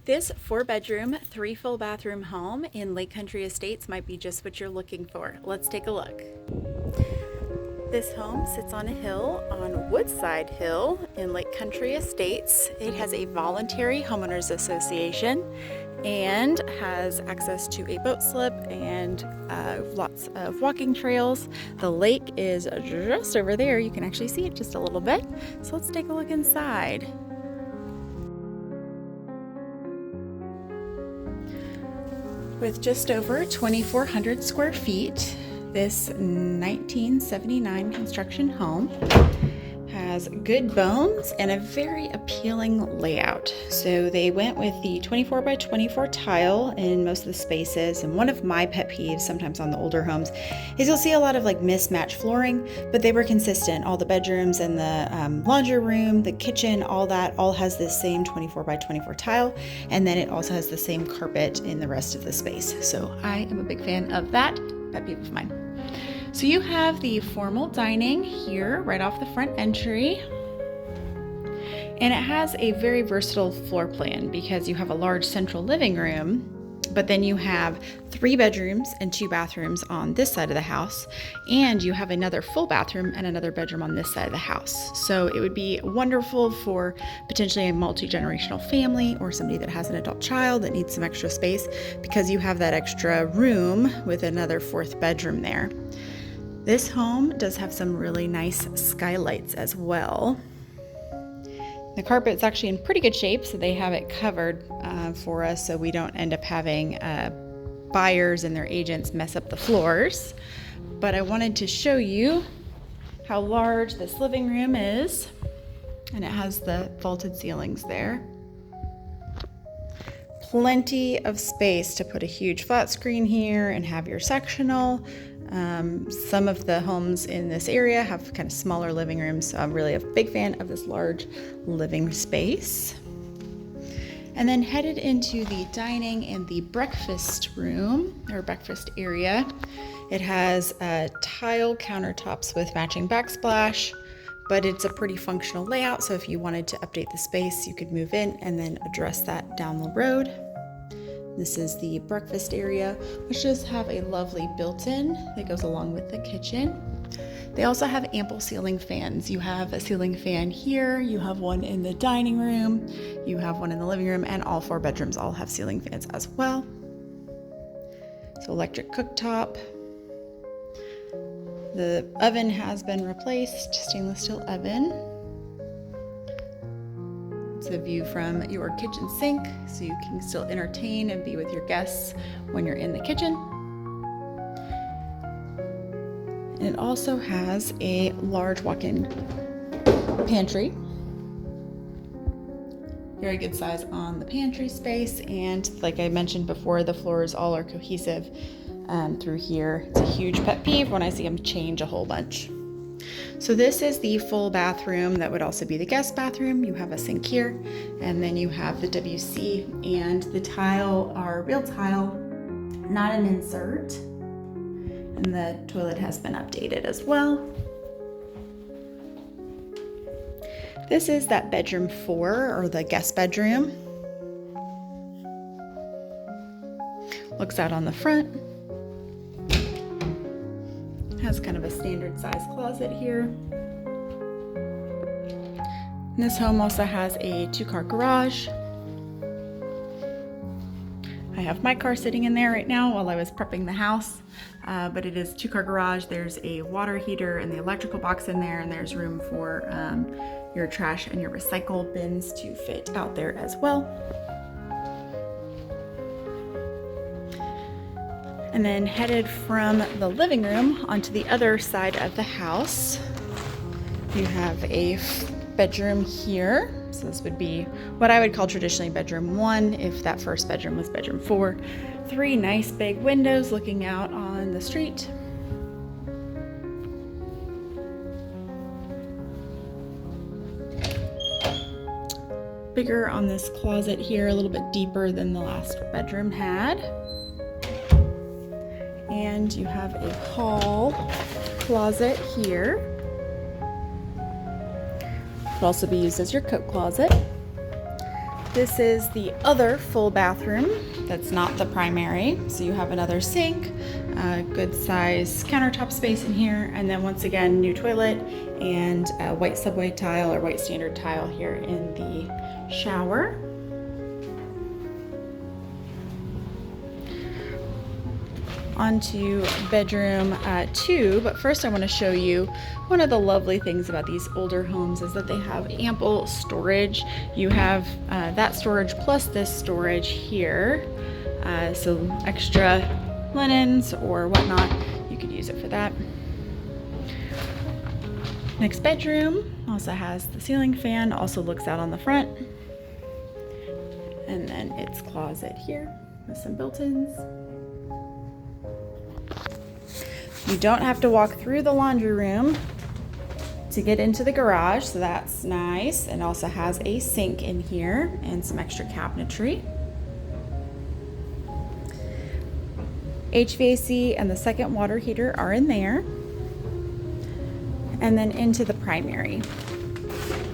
This 4-bedroom, 3 full bathroom home in Lake Country Estates might be just what you're looking for. Let's take a look. This home sits on a hill on Woodside Hill in Lake Country Estates. It has a voluntary homeowners association and has access to a boat slip and lots of walking trails. The lake is just over there. You can actually see it just a little bit. So let's take a look inside. With just over 2,400 square feet, this 1979 construction home has good bones and a very appealing layout. So they went with the 24 by 24 tile in most of the spaces. And one of my pet peeves sometimes on the older homes is you'll see a lot of like mismatched flooring, but they were consistent. All the bedrooms and the laundry room, the kitchen, all has this same 24 by 24 tile. And then it also has the same carpet in the rest of the space. So I am a big fan of that. Pet peeve of mine. So you have the formal dining here right off the front entry, and it has a very versatile floor plan because you have a large central living room, but then you have 3 bedrooms and 2 bathrooms on this side of the house, and you have another full bathroom and another bedroom on this side of the house. So it would be wonderful for potentially a multi-generational family or somebody that has an adult child that needs some extra space because you have that extra room with another 4th bedroom there. This home does have some really nice skylights as well. The carpet's actually in pretty good shape, so they have it covered for us so we don't end up having buyers and their agents mess up the floors. But I wanted to show you how large this living room is, and it has the vaulted ceilings there. Plenty of space to put a huge flat screen here and have your sectional. Some of the homes in this area have kind of smaller living rooms, so I'm really a big fan of this large living space. And then headed into the dining and the breakfast room or breakfast area. It has tile countertops with matching backsplash, but it's a pretty functional layout, so if you wanted to update the space, you could move in and then address that down the road. This is the breakfast area, which does have a lovely built-in that goes along with the kitchen. They also have ample ceiling fans. You have a ceiling fan here, you have one in the dining room, you have one in the living room, and all 4 bedrooms all have ceiling fans as well. So electric cooktop. The oven has been replaced, stainless steel oven. It's a view from your kitchen sink, so you can still entertain and be with your guests when you're in the kitchen. And it also has a large walk-in pantry. Very good size on the pantry space, and like I mentioned before, the floors all are cohesive through here. It's a huge pet peeve when I see them change a whole bunch. So this is the full bathroom that would also be the guest bathroom. You have a sink here, and then you have the WC, and the tile are real tile, not an insert. And the toilet has been updated as well. This is that bedroom 4, or the guest bedroom. Looks out on the front. Has kind of a standard size closet here. And this home also has a 2-car garage. I have my car sitting in there right now while I was prepping the house, but it is 2-car garage. There's a water heater and the electrical box in there, and there's room for your trash and your recycle bins to fit out there as well. And then headed from the living room onto the other side of the house, you have a bedroom here. So this would be what I would call traditionally bedroom 1 if that first bedroom was bedroom 4. 3 nice big windows looking out on the street. Bigger on this closet here, a little bit deeper than the last bedroom had. And you have a hall closet here. Could also be used as your coat closet. This is the other full bathroom that's not the primary. So you have another sink, good size countertop space in here, and then once again, new toilet and white subway tile or white standard tile here in the shower. Onto bedroom 2, but first I want to show you one of the lovely things about these older homes is that they have ample storage. You have that storage plus this storage here, so extra linens or whatnot, you could use it for that. Next bedroom also has the ceiling fan, also looks out on the front, and then its closet here with some built-ins. You don't have to walk through the laundry room to get into the garage, so that's nice. It also has a sink in here and some extra cabinetry. HVAC and the second water heater are in there. And then into the primary.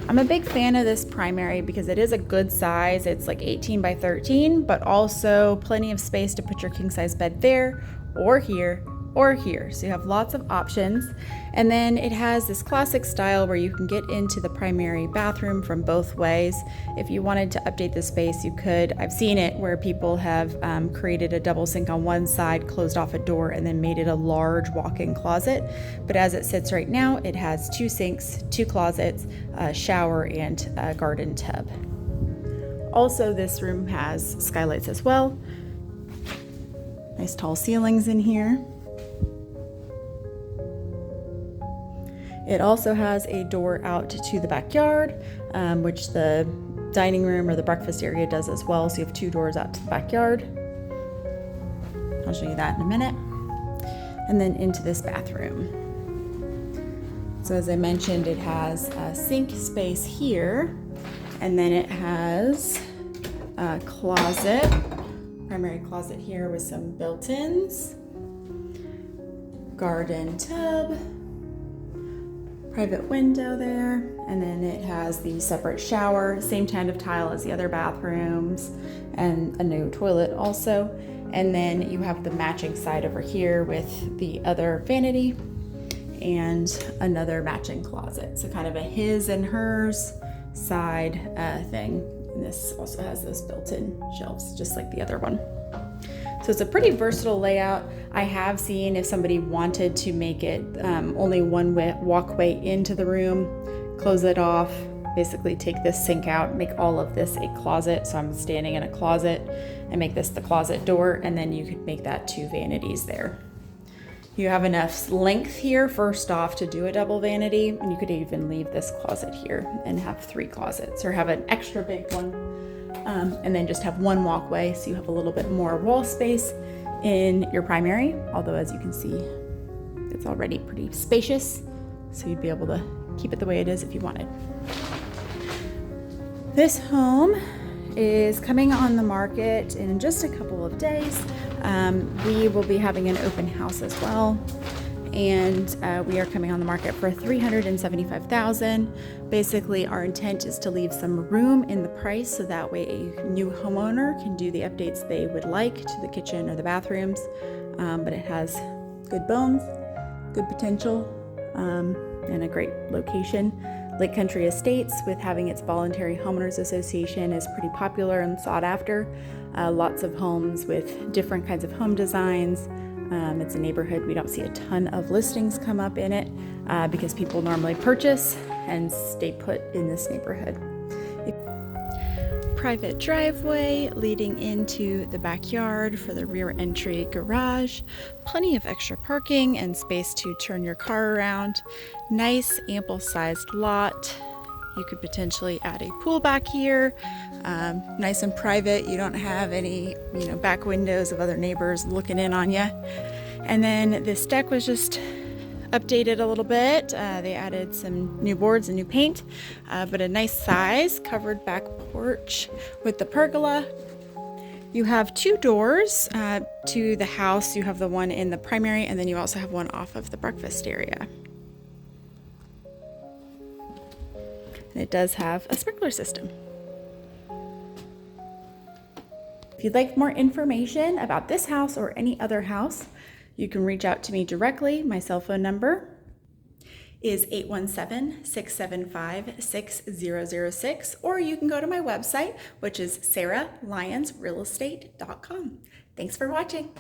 I'm a big fan of this primary because it is a good size. It's like 18 by 13, but also plenty of space to put your king size bed there or here or here. So you have lots of options. And then it has this classic style where you can get into the primary bathroom from both ways. If you wanted to update the space, you could. I've seen it where people have created a double sink on one side, closed off a door, and then made it a large walk-in closet. But as it sits right now, it has 2 sinks, 2 closets, a shower, and a garden tub. Also, this room has skylights as well. Nice tall ceilings in here. It also has a door out to the backyard, which the dining room or the breakfast area does as well. So you have 2 doors out to the backyard. I'll show you that in a minute. And then into this bathroom. So as I mentioned, it has a sink space here, and then it has a closet, primary closet here with some built-ins, garden tub, private window there, and then it has the separate shower, same kind of tile as the other bathrooms, and a new toilet also. And then you have the matching side over here with the other vanity and another matching closet. So kind of a his and hers side thing. And this also has those built-in shelves, just like the other one. So it's a pretty versatile layout. I have seen if somebody wanted to make it only one walkway into the room, close it off, basically take this sink out, make all of this a closet. So I'm standing in a closet and make this the closet door, and then you could make that 2 vanities there. You have enough length here first off to do a double vanity, and you could even leave this closet here and have 3 closets, or have an extra big one. And then just have 1 walkway, so you have a little bit more wall space in your primary, although as you can see, it's already pretty spacious, so you'd be able to keep it the way it is if you wanted. This home is coming on the market in just a couple of days. We will be having an open house as well. And we are coming on the market for $375,000. Basically, our intent is to leave some room in the price so that way a new homeowner can do the updates they would like to the kitchen or the bathrooms. But it has good bones, good potential, and a great location. Lake Country Estates, with having its voluntary homeowners association, is pretty popular and sought after. Lots of homes with different kinds of home designs. It's a neighborhood we don't see a ton of listings come up in it because people normally purchase and stay put in this neighborhood. Private driveway leading into the backyard for the rear entry garage. Plenty of extra parking and space to turn your car around. Nice ample sized lot. You could potentially add a pool back here. Nice and private. You don't have any, back windows of other neighbors looking in on you. And then this deck was just updated a little bit. They added some new boards and new paint, but a nice size covered back porch with the pergola. You have 2 doors to the house. You have the one in the primary, and then you also have one off of the breakfast area. And it does have a sprinkler system. If you'd like more information about this house or any other house, you can reach out to me directly. My cell phone number is 817-675-6006, or you can go to my website, which is sarahlyonsrealestate.com. Thanks for watching.